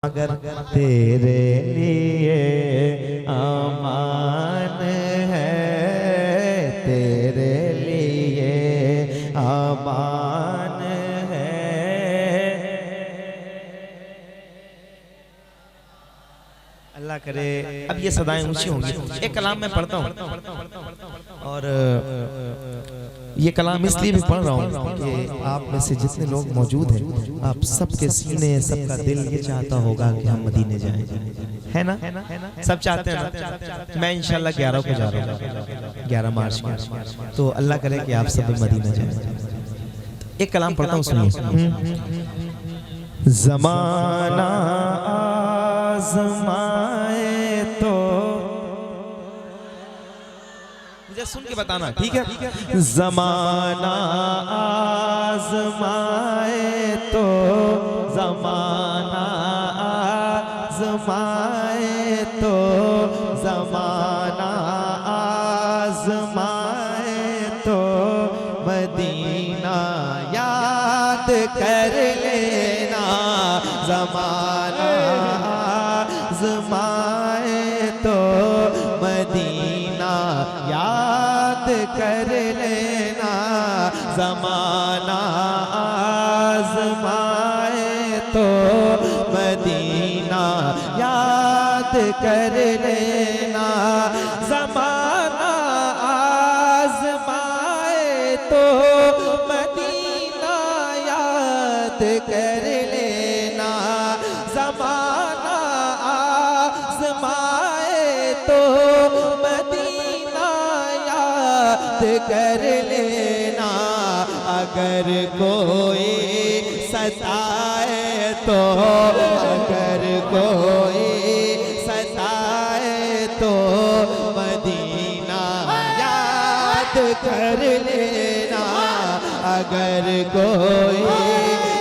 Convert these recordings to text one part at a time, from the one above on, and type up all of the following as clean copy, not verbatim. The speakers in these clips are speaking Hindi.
मगर तेरे लिए अमान है, तेरे लिए अमान है। अल्लाह करे अब ये सदाएं ऊंची होंगी। एक कलाम मैं पढ़ता हूँ और ये कलाम इसलिए भी पढ़ रहा हूँ कि आप में से जितने लोग मौजूद हैं, आप सबके सीने, सबका दिल ये चाहता होगा कि हम मदीने जाएं, है ना? सब चाहते हैं ना? मैं इंशाल्लाह 11 को जा रहा हूँ, 11 मार्च को। तो अल्लाह करे कि आप सब मदीने जाएं। एक कलाम पढ़ता हूँ, सुनिए। ज़माना आज़माए तो मुझे सुन के बताना, ठीक है? ज़माना आज़माए तो, ज़माना आज़माए तो, ज़माना आज़माए तो मदीना याद कर लेना। ज़माना आज़माए तो मदीना याद कर लेना। ज़माना आज़माए तो मदीना याद कर लेना। ज़माना आज़माए तो मदीना याद कर लेना। ज़माना आज़माए तो मदीना याद कर लेना। अगर कोई सताए तो, अगर कोई सताए तो मदीना याद कर लेना। अगर कोई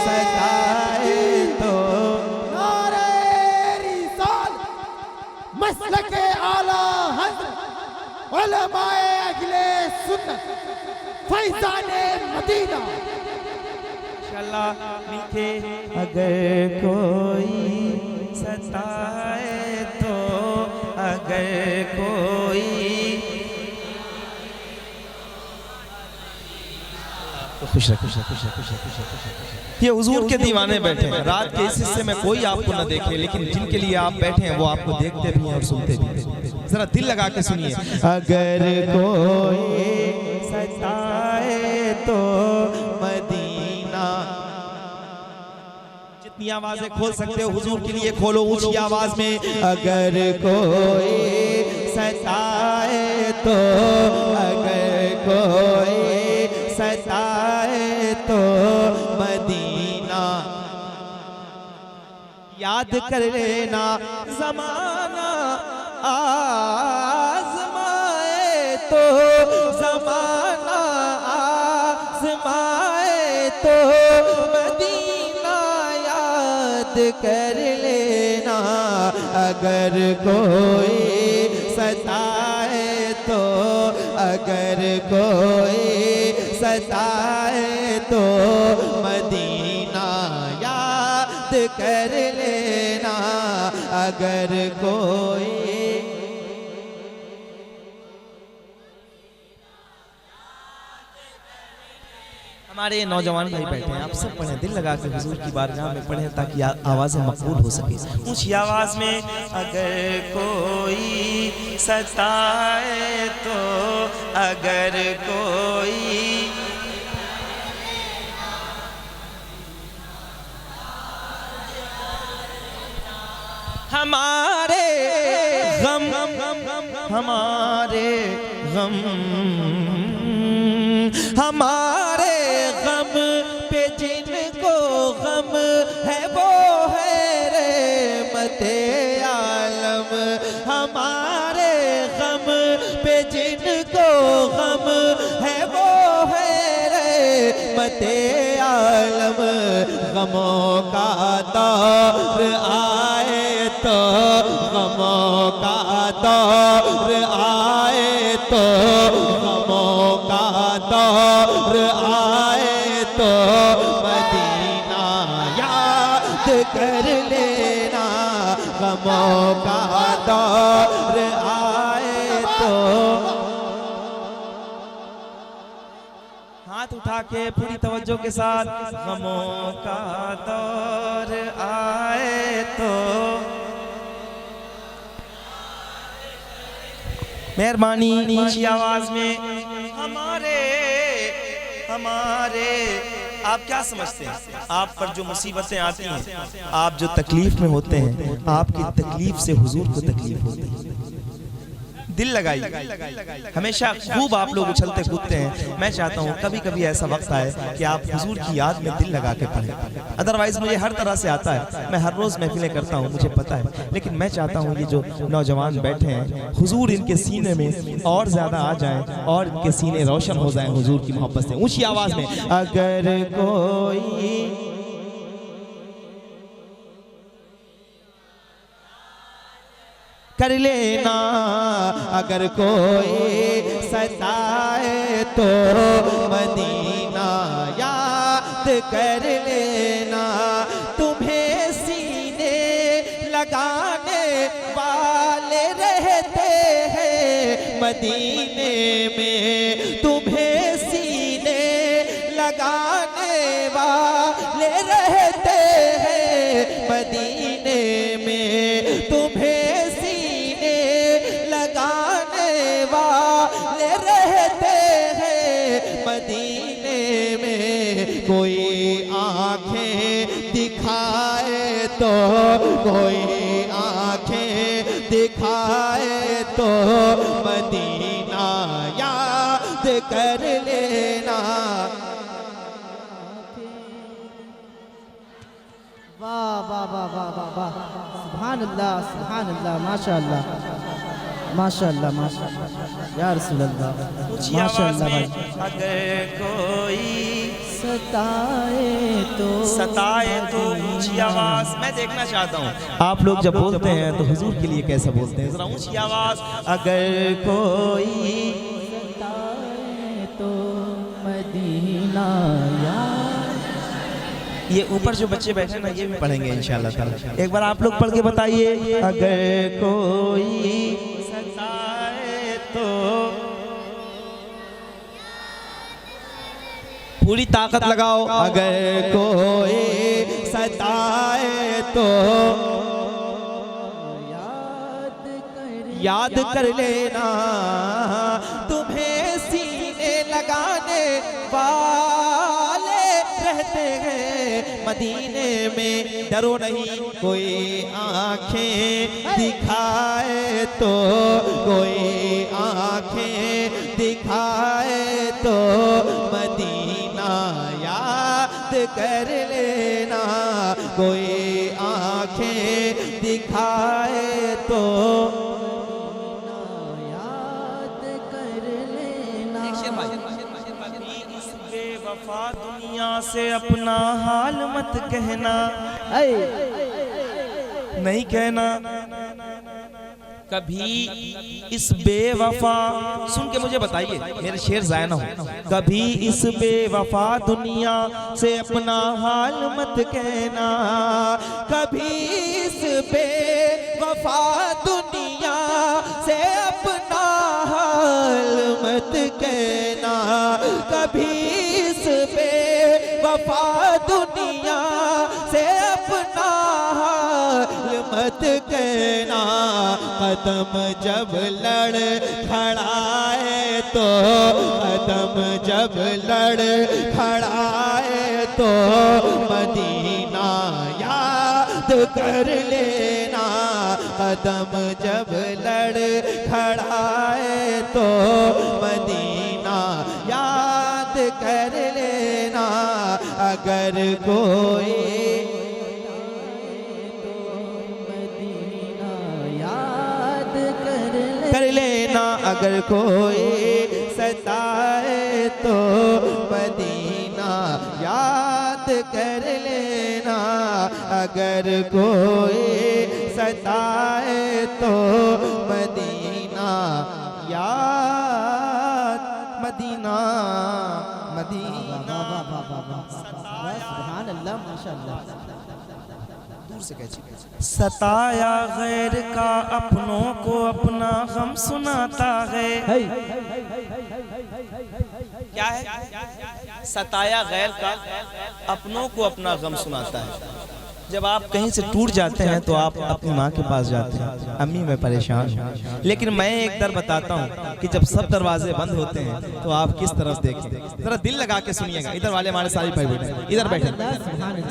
सताए तो नारे रिसाल मसलके आला हज़रत उलमाए अहले सुन्नत फैज़ाने मदीना इंशाअल्लाह लिखे। अगर कोई सताए तो, अगर कोई खुश रहे, खुश रहे, खुश रहे, खुश रहे, खुश रहे, खुश रहे। ये हुजूर के दीवाने बैठे हैं। रात के इस हिस्से में कोई आपको न देखे, लेकिन जिनके लिए आप बैठे हैं वो आपको देखते भी हैं और सुनते भी हैं। जरा दिल लगा के सुनिए। अगर कोई सताए तो मदीना, जितनी आवाजें खोल सकते हो हुजूर के लिए खोलो ऊंची आवाज में। अगर कोई सताए तो, अगर कोई सताए तो मदीना याद कर लेना। ज़माना आज़माए तो, ज़माना आज़माए तो मदीना याद कर लेना। अगर कोई सताए तो, अगर कोई सताए तो मदीना याद कर लेना। अगर कोई हमारे नौजवान भाई बैठे हैं, आप सब पढ़ें, दिल लगा के हुजूर की बारगाह में पढ़ें ताकि आवाज़ें मकबूल हो सके ऊंची आवाज़ में। अगर कोई सताए तो, अगर कोई हमारे गम, हमारे गम, हमारे गम पे जिनको गम है वो है रहमते आलम। हमारे गम पे जिनको गम है वो है रहमते आलम। गमों का दौर आए तो, गमों का दौर आए तो, गमों का दौर आए तो मदीना याद कर लेना। गमों का दौर आए तो। हाथ उठा के पूरी तवज्जो के साथ, गमों का दौर आए तो। मेहरबानी ऊंची आवाज में हमारे हमारे। आप क्या समझते हैं, आप पर जो मुसीबतें आती हैं, आप जो तकलीफ में होते हैं, आपकी तकलीफ से हुजूर को तकलीफ होती है। दिल लगाइए, हमेशा खूब आप लोग उछलते कूदते हैं। मैं चाहता हूँ कभी कभी ऐसा वक्त आए कि आप हुजूर की याद में दिल लगा के पढ़ें। अदरवाइज मुझे हर तरह से आता है, मैं हर रोज महफिलें करता हूँ, मुझे पता है, लेकिन मैं चाहता हूँ ये जो नौजवान बैठे हैं, हुजूर इनके सीने में और ज्यादा आ जाएं और इनके सीने रोशन हो जाएं हुजूर की मोहब्बत से। ऊंची आवाज में, अगर कोई कर लेना, अगर कोई सताए तो मदीना याद कर लेना। तुम्हें सीने लगाने वाले रहते हैं मदीने में, तुम्हें सीने लगाने वाले रहते हैं मदीने में, तुम्हें मदीने में। कोई आंखें दिखाए तो, कोई आंखें दिखाए तो मदीना याद कर लेना। वाह वाह वाह वाह वाह वाह, सुभान अल्लाह, माशाअल्लाह माशाअल्लाह माशाअल्लाह या रसूल अल्लाह, माशाअल्लाह भाई। अगर कोई सताए तो ऊंची आवाज मैं देखना चाहता हूँ आप लोग जब बोलते हैं तो हुजूर के लिए कैसे बोलते हैं, जरा ऊंची आवाज। अगर कोई सताए तो मदीना याद। ये ऊपर जो बच्चे बैठे ना ये भी पढ़ेंगे इंशाअल्लाह ताला। एक बार आप लोग पढ़ के बताइए, अगर कोई सताए तो। पूरी ताकत लगाओ, अगर कोई सताए तो याद कर लेना। तुम्हें सीने लगाने वाले रहते हैं मदीने में। डरो नहीं, कोई आंखें दिखाए तो, कोई आंखें दिखाए तो मदीना याद कर लेना। कोई आंखें दिखाए तो याद कर लेना। इस बेवफा दुनिया से अपना हाल मत कहना, नहीं कहना कभी इस बेवफा। सुन के मुझे बताइए, मेरे शेर जाया ना हो। कभी इस बेवफा दुनिया से अपना हाल मत कहना, कभी इस बेवफा दुनिया से अपना हाल मत कहना, कभी इस बेवफा दुनिया से अपना हाल मत कहना। कदम जब लड़ खड़ाए तो, कदम जब लड़ खड़ाए तो मदीना याद कर लेना। कदम जब लड़ खड़ाए तो मदीना याद कर लेना। अगर कोई कर लेना, अगर कोई सताए तो मदीना याद कर लेना। अगर कोई सताए तो मदीना याद, मदीना मदीना। सुभान अल्लाह, माशाअल्लाह। दूर से कह। सताया गैर का अपनों को अपना गम सुनाता है। क्या है? सताया गैर का अपनों को अपना गम सुनाता है। जब आप कहीं से टूट जाते हैं तो आप अपनी माँ के पास जाते हैं, अम्मी मैं परेशान हूँ। लेकिन मैं एक दर बताता हूँ कि जब सब दरवाजे बंद होते हैं तो आप किस तरफ देखें। जरा दिल लगा के सुनिएगा। इधर वाले हमारे सारे भाई बैठे, इधर बैठे।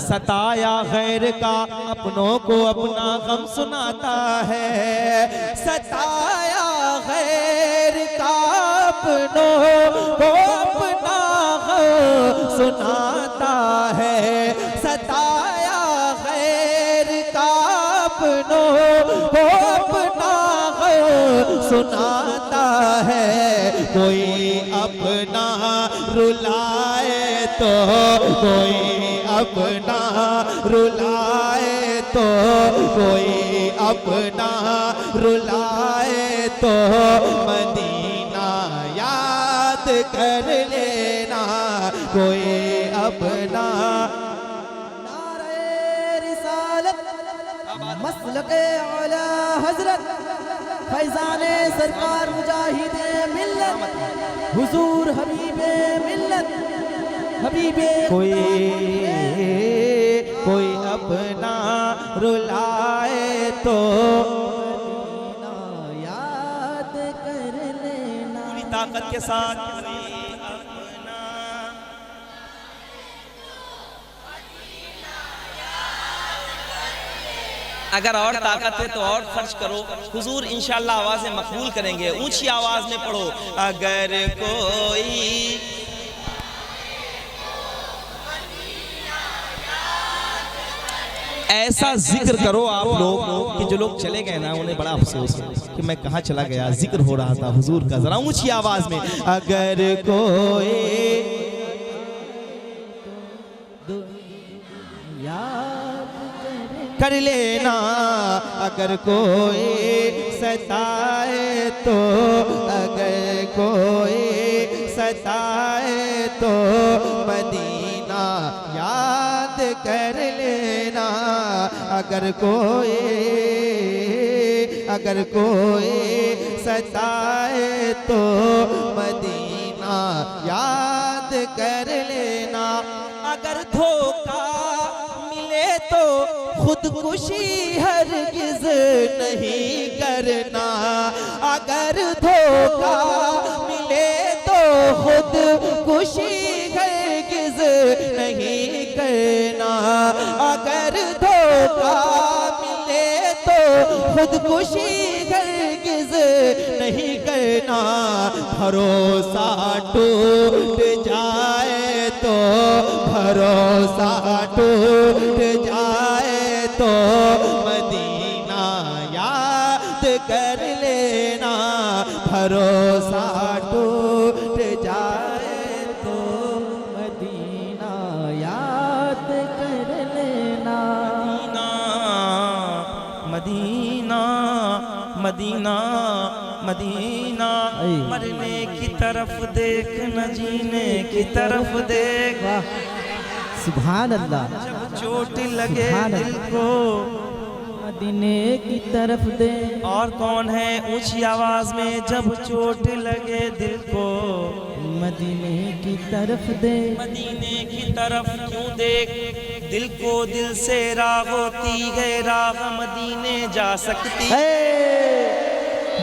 सताया गैर का अपनों को अपना गम सुनाता है। सताया गैर का अपनों को अपना गम सुनाता है। सताया को अपना सुनाता है। कोई अपना रुलाए तो, कोई अपना रुलाए तो, कोई अपना रुलाए तो मदीना याद कर लेना। कोई अपना मसलके आला हजरत फैजाने सरकार मुजाहिदे मिल्लत हुजूर हबीबे मिल्लत हबीबे। कोई अपना रुलाए तो याद कर लेना। पूरी ताकत के साथ अगर और ताकत है तो और खर्च करो। हुजूर इंशाअल्लाह आवाज़ें मकबूल करेंगे। ऊंची आवाज में पढ़ो। अगर कोई ऐसा जिक्र करो आप लोग कि जो लोग चले गए ना उन्हें बड़ा अफसोस है कि मैं कहाँ चला गया। जिक्र हो रहा था हुजूर का, जरा ऊंची आवाज में। अगर कोई कर लेना, अगर कोई सताए तो, अगर कोई सताए तो मदीना याद कर लेना। अगर कोई सताए तो मदीना याद कर लेना। अगर धोखा मिले तो खुदकुशी हरगिज नहीं करना। अगर धोखा मिले तो खुदकुशी हरगिज नहीं करना। अगर धोखा मिले तो खुदकुशी हरगिज नहीं करना। भरोसा टूट जाए तो, भरोसा टूट जाए तो मदीना याद कर लेना। भरोसा टूट जाए तो मदीना याद कर लेना। मदीना मदीना मदीना, मरने की तरफ देख न जीने की तरफ देख। सुभान अल्लाह। जब चोट लगे दिल को मदीने की तरफ दे। और कौन है ऊंची आवाज में। जब चोट लगे दिल को मदीने की तरफ दे। मदीने की तरफ क्यों देख, दिल को दिल से राह होती है, राह मदीने जा सकती है।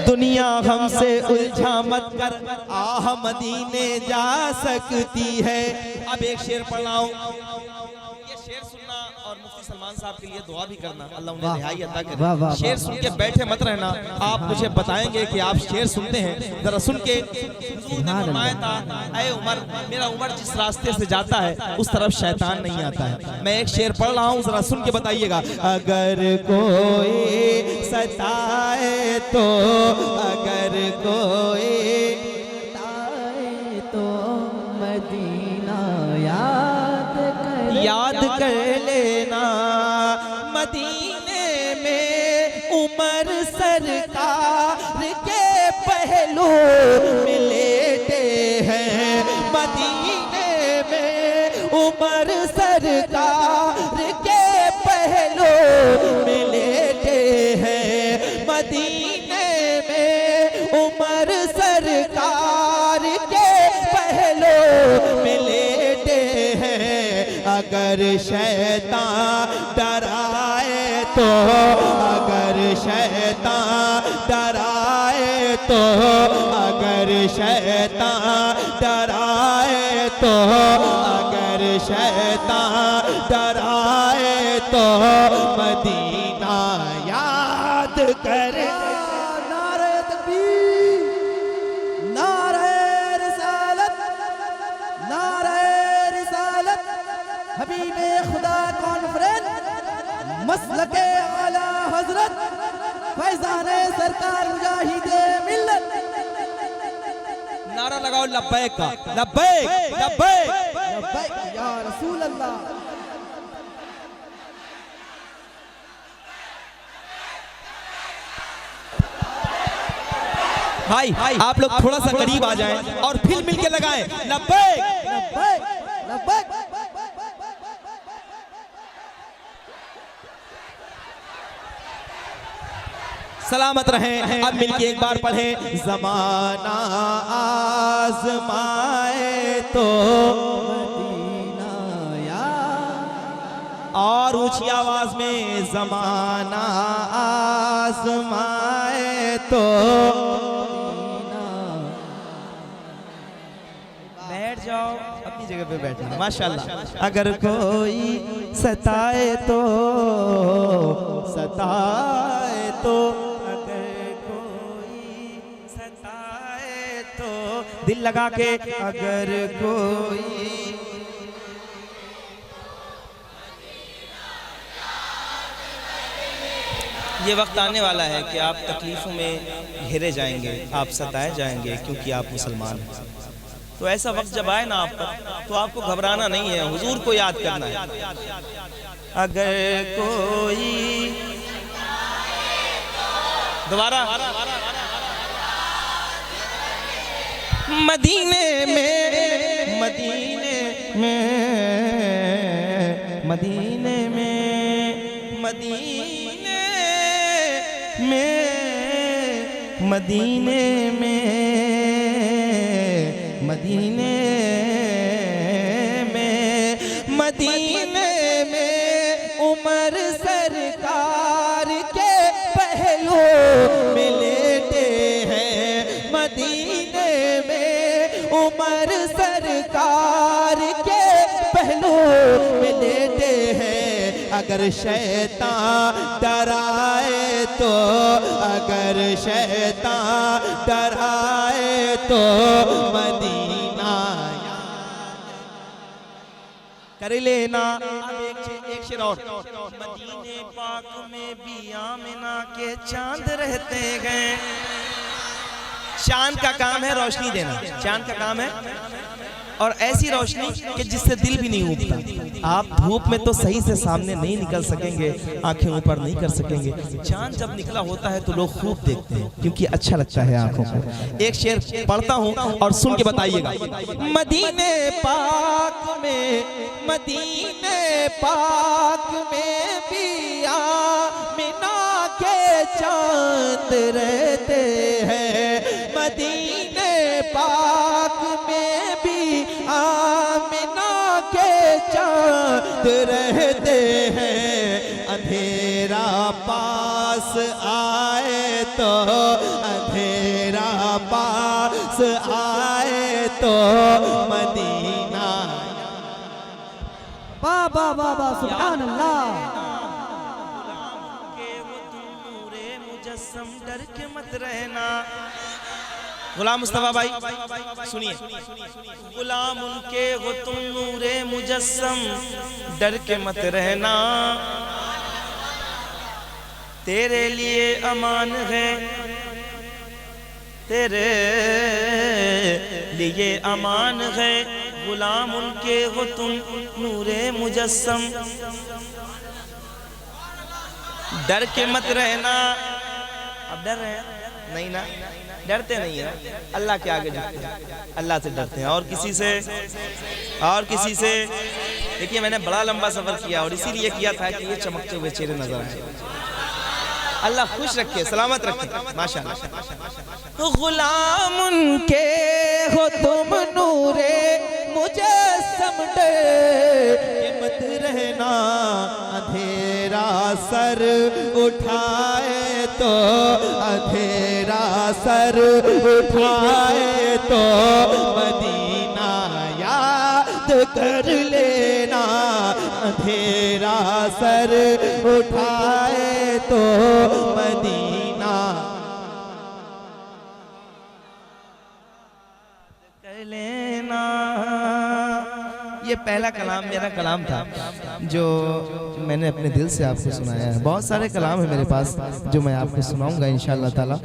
दुनिया हमसे उलझा मत कर, आह मदीने जा सकती है। अब एक शेर पढ़ाऊं, ये शेर सुनना और मुफ्ती सलमान साहब के लिए दुआ भी करना, अल्लाह उन्हें रिहाई अता करे। शेर सुन के बैठे मत रहना, आप मुझे बताएंगे कि आप शेर सुनते हैं। जरा सुन के। हुजूर ने फरमाया था, ऐ उमर, मेरा उमर जिस रास्ते से जाता है उस तरफ शैतान नहीं आता है। मैं एक शेर पढ़ रहा हूँ, जरा सुन के बताइएगा। अगर कोई सताए तो, अगर कोई सताए तो मदीना याद कर लेना। मदीने में उमर सरकार के पहलू मिलेते हैं। मदीने में उमर सरकार के पहलू मदीने में उमर सरकार के पहलू में लेटे हैं। अगर शैतान डराए तो, अगर शैतान डराए तो, अगर शैतान डराए तो, अगर शैतान डराए तो मदीना याद करे। नारे तकबीर, नारे रिसालत, नारे रिसालत, हबीबे खुदा कॉन्फ्रेंस, मसलके आला हजरत, फैजाने सरकार मुजाहिदे मिल्लत। नारा लगाओ लब्बैक का, लब्बैक लब्बैक लब्बैक या रसूल अल्लाह। भाई आप लोग थोड़ा सा करीब आ जाएं और फिर मिलके लगाएं लब्बैक लब्बैक लब्बैक। सलामत रहें। अब मिलके एक बार पढ़ें। ज़माना आज़माए तो मदीना याद, और ऊंची आवाज में ज़माना आज़माए तो बैठ जाओ, अपनी जगह पे बैठना। माशाल्लाह। अगर कोई सताए तो, सताए तो, अगर कोई सताए तो, दिल लगा के अगर कोई, ये वक्त आने वाला है कि आप तकलीफ़ों में घिरे जाएंगे, आप सताए जाएंगे क्योंकि आप मुसलमान हैं। तो ऐसा वक्त जब आए ना आप पर, तो आपको घबराना नहीं है, हुजूर को याद करना है। अगर कोई दोबारा मदीने में, मदीने में, मदीने में, मदीने में, मदीने में, मदीने में, मदीने में उमर सरकार के पहलू में लेटे हैं। मदीने में उमर सरकार के पहलू में लेटे हैं। अगर शैतान डराए तो, अगर शैतान डराए तो मदीना कर लेना। एक शेर और। मदीने पाक में भी आमिना के चांद रहते हैं। चांद का काम है रोशनी देना, चांद का काम है, और ऐसी रोशनी कि जिससे दिल भी नहीं उगता। आप धूप में तो सही से सामने नहीं निकल सकेंगे, आंखें ऊपर नहीं कर सकेंगे। चांद जब निकला होता है तो लोग खूब देखते हैं क्योंकि अच्छा लगता है आंखों को। एक शेर पढ़ता हूँ और सुन के बताइएगा। मदीने पाक में, मदीने पाक में भी आमिना के चांद रहते हैं। मदीने पाक में भी आमिना के चांद रहते हैं। अंधेरा पास आए तो, अंधेरा पास आए तो मदीना। बाबा बाबा सुभान अल्लाह। के वो तुम नूरे मुजस्सम, डर के मत रहना। गुलाम मुस्तफा भाई सुनिए। गुलाम उनके वो तुम नूरे मुजस्सम, डर के मत रहना। तेरे लिए अमान है, तेरे लिए अमान है। गुलाम उनके वो तुम नूरे मुजस्सम, डर के मत रहना। अब डर रहे हैं नहीं ना, डरते नहीं है। अल्लाह के आगे झुकते हैं, अल्लाह से डरते हैं, और किसी से, और किसी से। देखिए मैंने बड़ा लंबा सफर किया और इसीलिए किया था कि ये चमकते हुए चेहरे नजर आए। अल्लाह खुश रखे, सलामत रखे, माशाअल्लाह। गुलाम उनके हो तुम नूरे मुजस्सम डे मत रहना अंधेरा सर उठाए तो, अंधेरा सर उठाए तो मदीना याद कर लेना, अंधेरा सर उठाए तो मदीना कर लेना। ये पहला कलाम मेरा कलाम था जो मैंने अपने दिल से आपको सुनाया है। बहुत सारे कलाम है मेरे पास जो मैं आपको सुनाऊंगा इंशाअल्लाह ताला।